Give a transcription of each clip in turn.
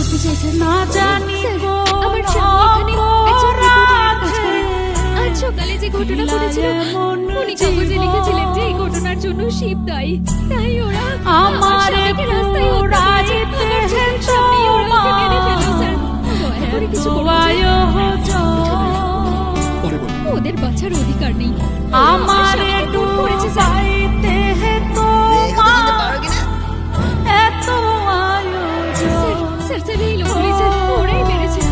করতে চাইছেন না জানি স্যার, আমার স্বামী এখানে একজন রিপোর্টারের কাজ করেন। আজ সকালে যে ঘটনা ঘটেছিল উনি কাগজে লিখেছিলেন যে এই ঘটনার জন্য শিব দায়ী। তাই ওরা আমার স্বামীকে রাস্তায় হত্যা করেছে। আমার চোখের সামনেই ওরা ওকে মেরে ফেলল, স্যার। দয়া করে কিছু করুন, স্যার। ওদের বাঁচার অধিকার নেই। আমার স্বামীকে খুন করেছে, স্যার। স্যার, এই লোকগুলি, স্যার, ওরাই মেরেছে।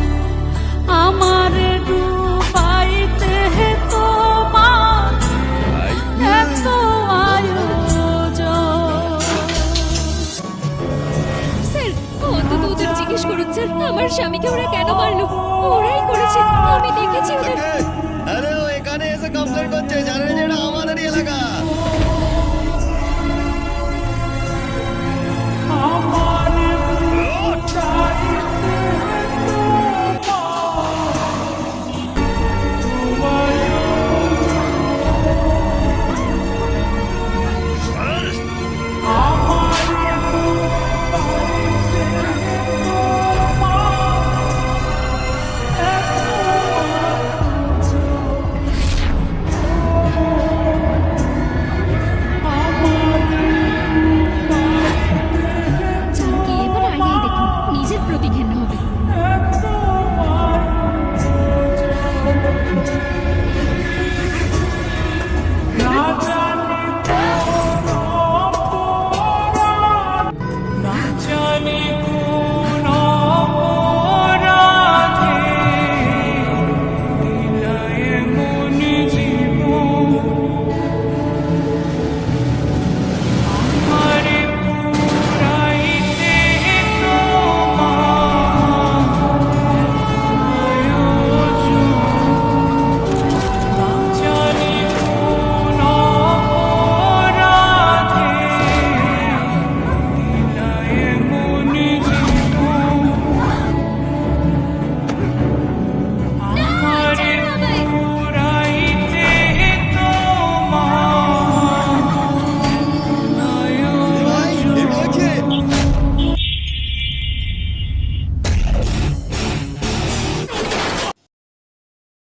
আমার ডুবাইতে তোমার এত আয়োজন। স্যার, অন্তত ওদের জিজ্ঞেস করুন, স্যার, আমার স্বামীকে ওরা কেন মারলো। ওরাই করেছে, আমি দেখেছি ওদের। আরে ও এখানে এসে কমপ্লেন করছে, জানেন এটা আমাদের